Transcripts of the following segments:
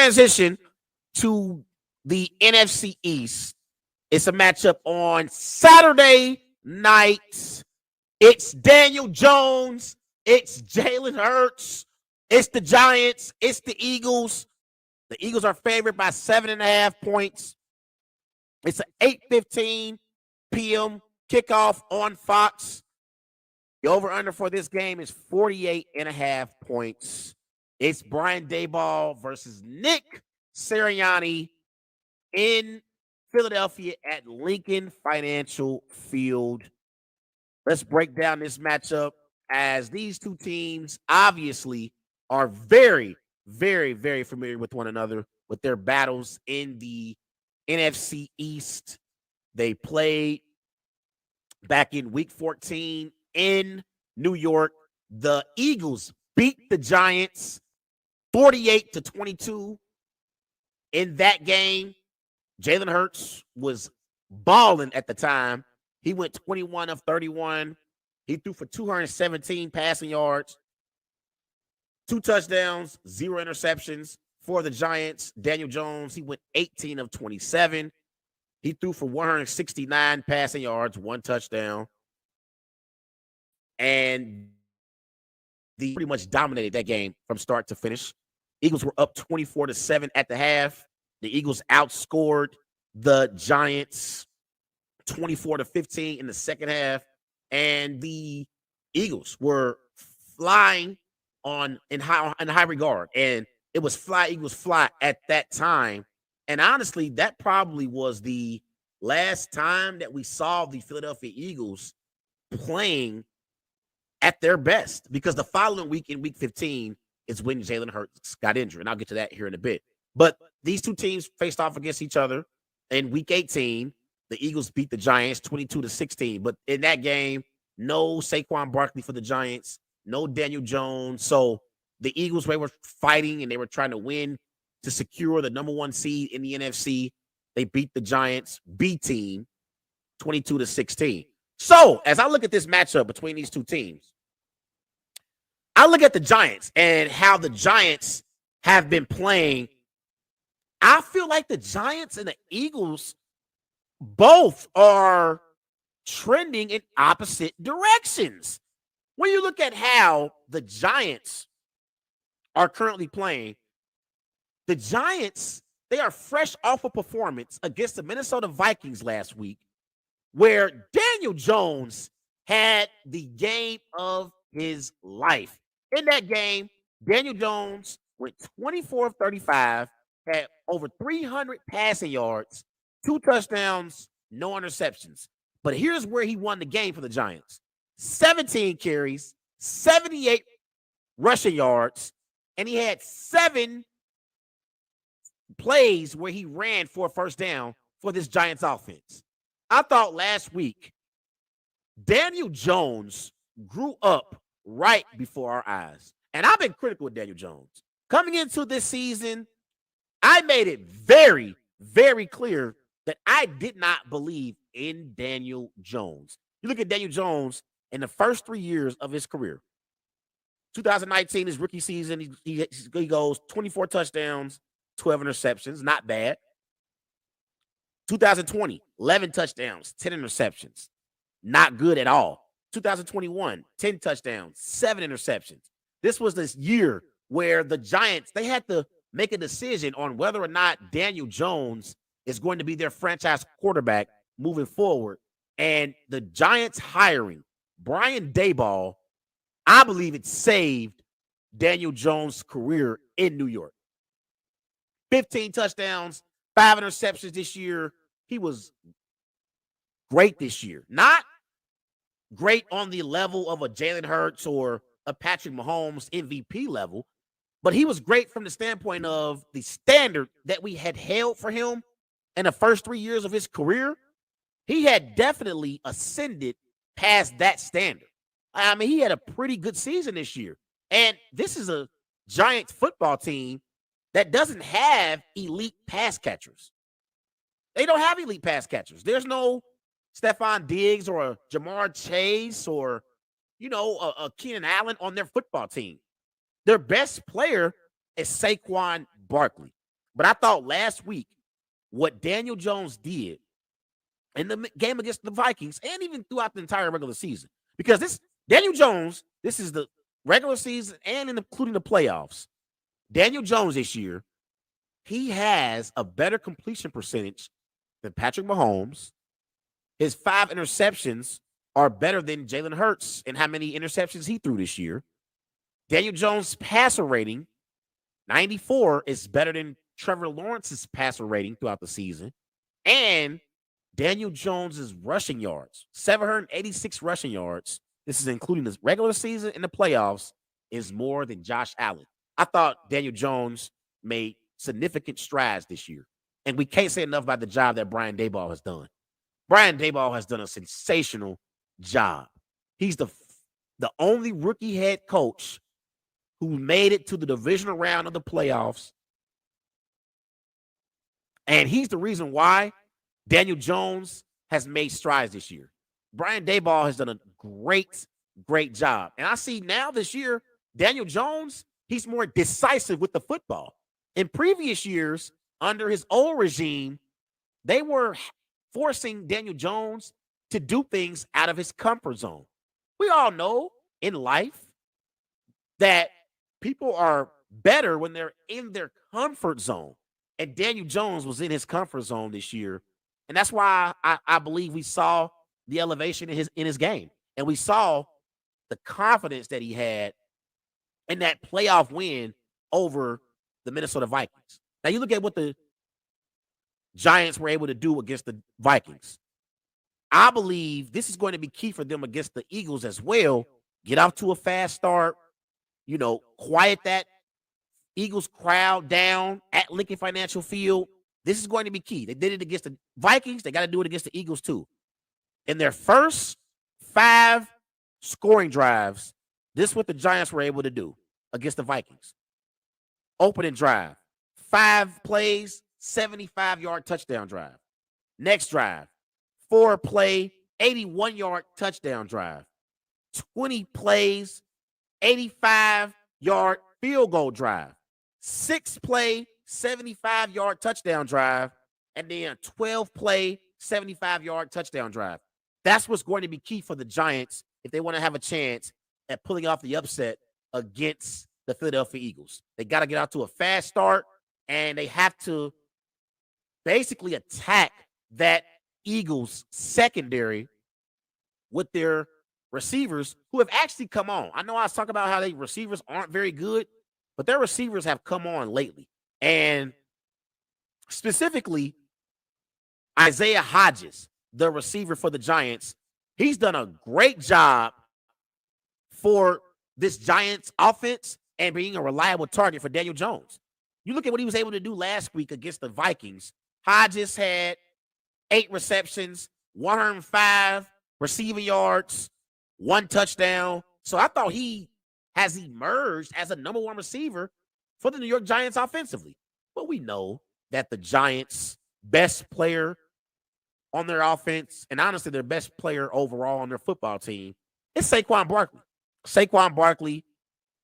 transition to the NFC East. It's a matchup on Saturday night. It's Daniel Jones. It's Jalen Hurts. It's the Giants. It's the Eagles. The Eagles are favored by 7.5 points. It's an 8:15 p.m. kickoff on Fox. The over-under for this game is 48.5 points. It's Brian Daboll versus Nick Sirianni in Philadelphia at Lincoln Financial Field. Let's break down this matchup, as these two teams obviously are very, very, very familiar with one another with their battles in the NFC East. They played back in week 14 in New York. The Eagles beat the Giants 48-22 in that game. Jalen Hurts was balling at the time. He went 21 of 31. He threw for 217 passing yards, 2 touchdowns, 0 interceptions. For the Giants, Daniel Jones, he went 18 of 27. He threw for 169 passing yards, 1 touchdown. And they pretty much dominated that game from start to finish. Eagles were up 24-7 at the half. The Eagles outscored the Giants 24-15 in the second half. And the Eagles were flying in high regard. And it was fly, Eagles fly at that time. And honestly, that probably was the last time that we saw the Philadelphia Eagles playing at their best, because the following week in week 15 is when Jalen Hurts got injured. And I'll get to that here in a bit. But these two teams faced off against each other in week 18. The Eagles beat the Giants 22-16. But in that game, no Saquon Barkley for the Giants, no Daniel Jones. So the Eagles, they were fighting and they were trying to win to secure the number 1 seed in the NFC. They beat the Giants B team 22-16. So as I look at this matchup between these two teams, I look at the Giants and how the Giants have been playing. I feel like the Giants and the Eagles both are trending in opposite directions. When you look at how the Giants are currently playing, the Giants, they are fresh off a performance against the Minnesota Vikings last week, where Daniel Jones had the game of his life. In that game, Daniel Jones went 24 of 35, had over 300 passing yards, 2 touchdowns, no interceptions. But here's where he won the game for the Giants. 17 carries, 78 rushing yards, and he had 7 plays where he ran for a first down for this Giants offense. I thought last week Daniel Jones grew up right before our eyes. And I've been critical of Daniel Jones. Coming into this season, I made it very, very clear that I did not believe in Daniel Jones. You look at Daniel Jones in the first 3 years of his career. 2019, his rookie season, he goes 24 touchdowns, 12 interceptions. Not bad. 2020, 11 touchdowns, 10 interceptions. Not good at all. 2021, 10 touchdowns, 7 interceptions. This was this year where the Giants, they had to make a decision on whether or not Daniel Jones is going to be their franchise quarterback moving forward. And the Giants hiring Brian Daboll, I believe it saved Daniel Jones' career in New York. 15 touchdowns, 5 interceptions this year. He was great this year. Not great on the level of a Jalen Hurts or a Patrick Mahomes MVP level, but he was great from the standpoint of the standard that we had held for him in the first 3 years of his career. He had definitely ascended past that standard. I mean, he had a pretty good season this year. And this is a Giants football team that doesn't have elite pass catchers. They don't have elite pass catchers. There's no Stephon Diggs or a Jamar Chase or, a Keenan Allen on their football team. Their best player is Saquon Barkley. But I thought last week what Daniel Jones did in the game against the Vikings and even throughout the entire regular season, because this Daniel Jones, this is the regular season and including the playoffs. Daniel Jones this year, he has a better completion percentage than Patrick Mahomes. His 5 interceptions are better than Jalen Hurts and how many interceptions he threw this year. Daniel Jones' passer rating, 94, is better than Trevor Lawrence's passer rating throughout the season. And Daniel Jones's rushing yards, 786 rushing yards, this is including the regular season and the playoffs, is more than Josh Allen. I thought Daniel Jones made significant strides this year. And we can't say enough about the job that Brian Daboll has done. Brian Daboll has done a sensational job. He's the only rookie head coach who made it to the divisional round of the playoffs. And he's the reason why Daniel Jones has made strides this year. Brian Daboll has done a great job. And I see now this year, Daniel Jones, he's more decisive with the football. In previous years, under his old regime, they were forcing Daniel Jones to do things out of his comfort zone. We all know in life that people are better when they're in their comfort zone. And Daniel Jones was in his comfort zone this year. And that's why I believe we saw the elevation in his game. And we saw the confidence that he had in that playoff win over the Minnesota Vikings. Now, you look at what the Giants were able to do against the Vikings. I believe this is going to be key for them against the Eagles as well. Get off to a fast start, quiet that Eagles crowd down at Lincoln Financial Field. This is going to be key. They did it against the Vikings. They got to do it against the Eagles too. In their first 5 scoring drives, this is what the Giants were able to do against the Vikings. Opening drive, 5 plays, 75-yard touchdown drive. Next drive, 4-play, 81-yard touchdown drive. 20 plays, 85-yard field goal drive. 6-play, 75-yard touchdown drive. And then 12-play, 75-yard touchdown drive. That's what's going to be key for the Giants if they want to have a chance at pulling off the upset against the Philadelphia Eagles. They got to get out to a fast start, and they have to basically attack that Eagles secondary with their receivers who have actually come on. I know I was talking about how they receivers aren't very good, but their receivers have come on lately. And specifically, Isaiah Hodgins, the receiver for the Giants, he's done a great job for this Giants offense and being a reliable target for Daniel Jones. You look at what he was able to do last week against the Vikings. Hodgins had 8 receptions, 105 receiving yards, 1 touchdown. So I thought he has emerged as a number 1 receiver for the New York Giants offensively. But we know that the Giants' best player on their offense, and honestly their best player overall on their football team, is Saquon Barkley. Saquon Barkley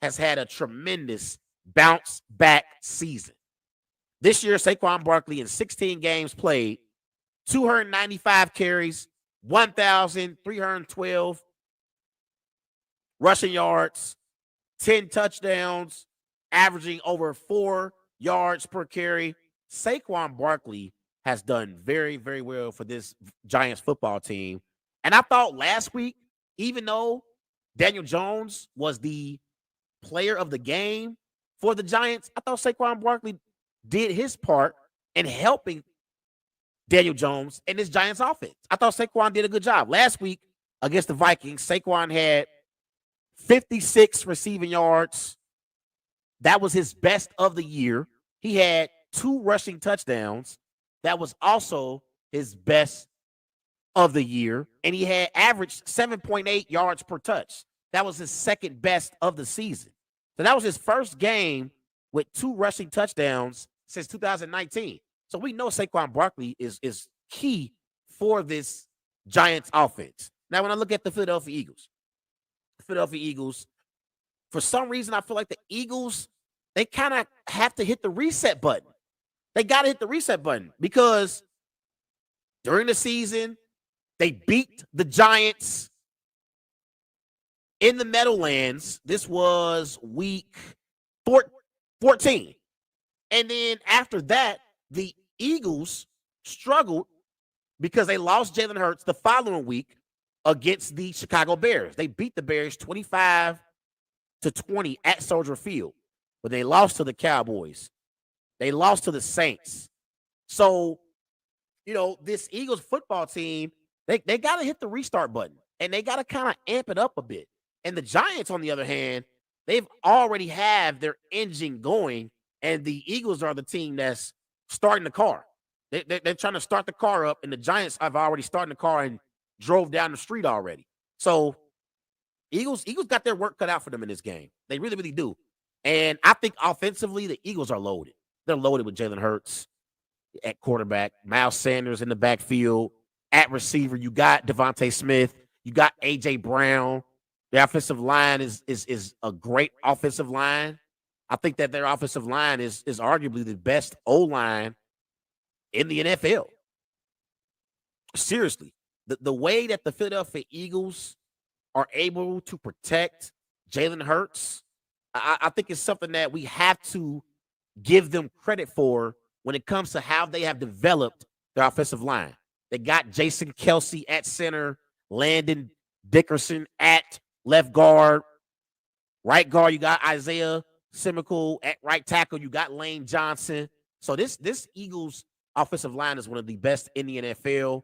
has had a tremendous bounce back season. This year, Saquon Barkley in 16 games played, 295 carries, 1,312 rushing yards, 10 touchdowns, averaging over 4 yards per carry. Saquon Barkley has done very, very well for this Giants football team. And I thought last week, even though Daniel Jones was the player of the game for the Giants, I thought Saquon Barkley did his part in helping Daniel Jones and this Giants offense. I thought Saquon did a good job. Last week against the Vikings, Saquon had 56 receiving yards. That was his best of the year. He had 2 rushing touchdowns. That was also his best of the year. And he had averaged 7.8 yards per touch. That was his second best of the season. So that was his first game with 2 rushing touchdowns since 2019. So we know Saquon Barkley is key for this Giants offense. Now, when I look at the Philadelphia Eagles, for some reason, I feel like the Eagles, they kind of have to hit the reset button. They got to hit the reset button because during the season, they beat the Giants in the Meadowlands. This was week 14. And then after that, the Eagles struggled because they lost Jalen Hurts the following week against the Chicago Bears. They beat the Bears 25-20 at Soldier Field, but they lost to the Cowboys. They lost to the Saints. So, this Eagles football team, they got to hit the restart button, and they got to kind of amp it up a bit. And the Giants, on the other hand, they've already have their engine going, and the Eagles are the team that's starting the car. They're trying to start the car up, and the Giants have already started the car and drove down the street already. So Eagles got their work cut out for them in this game. They really, really do. And I think offensively, the Eagles are loaded. They're loaded with Jalen Hurts at quarterback, Miles Sanders in the backfield. At receiver, you got Devontae Smith. You got A.J. Brown. The offensive line is a great offensive line. I think that their offensive line is arguably the best O-line in the NFL. Seriously, the way that the Philadelphia Eagles are able to protect Jalen Hurts, I think it's something that we have to give them credit for when it comes to how they have developed their offensive line. They got Jason Kelsey at center, Landon Dickerson at left guard. Right guard, you got Isaiah Simical. At right tackle, you got Lane Johnson. So this Eagles offensive line is one of the best in the NFL,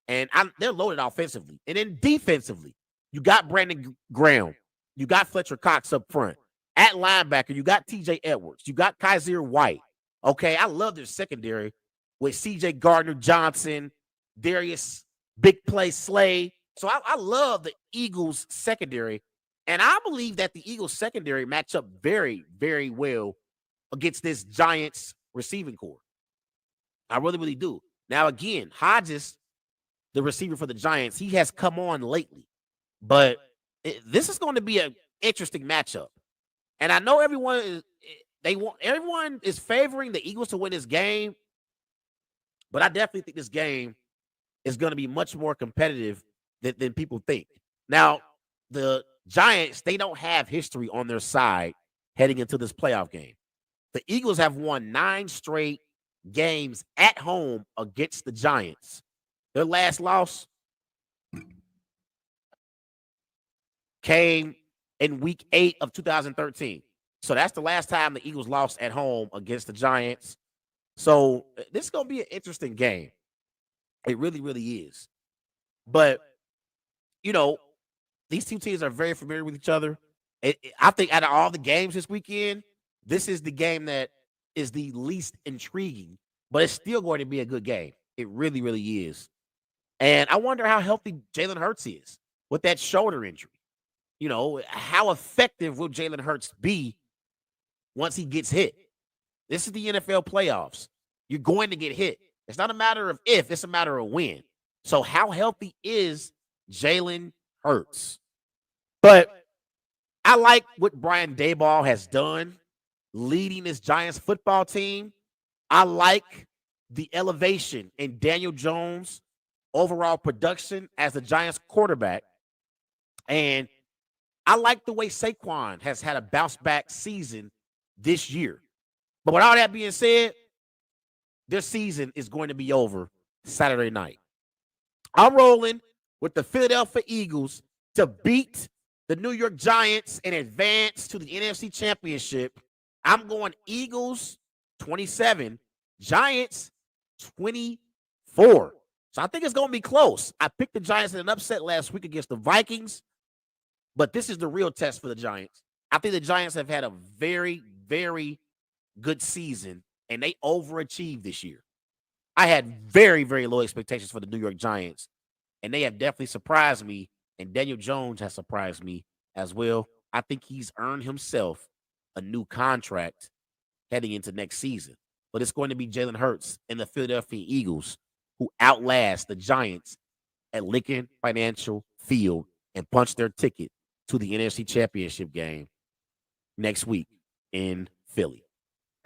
and they're loaded offensively. And then defensively, you got Brandon Graham. You got Fletcher Cox up front. At linebacker, you got T.J. Edwards. You got Kaiser White. Okay, I love their secondary with C.J. Gardner-Johnson, Darius Big Play Slay. So I love the Eagles secondary, and I believe that the Eagles secondary match up very, very well against this Giants receiving core. I really, really do. Now, again, Hodges, the receiver for the Giants, he has come on lately, but this is going to be an interesting matchup. And I know everyone is favoring the Eagles to win this game, but I definitely think this game is going to be much more competitive than people think. Now, the Giants, they don't have history on their side heading into this playoff game. The Eagles have won 9 straight games at home against the Giants. Their last loss came in week 8 of 2013. So that's the last time the Eagles lost at home against the Giants. So this is going to be an interesting game. It really, really is. But, these two teams are very familiar with each other. I think out of all the games this weekend, this is the game that is the least intriguing, but it's still going to be a good game. It really, really is. And I wonder how healthy Jalen Hurts is with that shoulder injury. How effective will Jalen Hurts be once he gets hit? This is the NFL playoffs. You're going to get hit. It's not a matter of if, it's a matter of when. So how healthy is Jalen Hurts? But I like what Brian Daboll has done leading this Giants football team. I like the elevation in Daniel Jones' overall production as the Giants quarterback. And I like the way Saquon has had a bounce back season this year. But with all that being said, their season is going to be over Saturday night. I'm rolling with the Philadelphia Eagles to beat the New York Giants and advance to the NFC Championship. I'm going Eagles 27, Giants 24. So I think it's going to be close. I picked the Giants in an upset last week against the Vikings, but this is the real test for the Giants. I think the Giants have had a very, very good season, and they overachieved this year. I had very, very low expectations for the New York Giants, and they have definitely surprised me, and Daniel Jones has surprised me as well. I think he's earned himself a new contract heading into next season. But it's going to be Jalen Hurts and the Philadelphia Eagles who outlast the Giants at Lincoln Financial Field and punch their ticket to the NFC Championship game next week in Philly.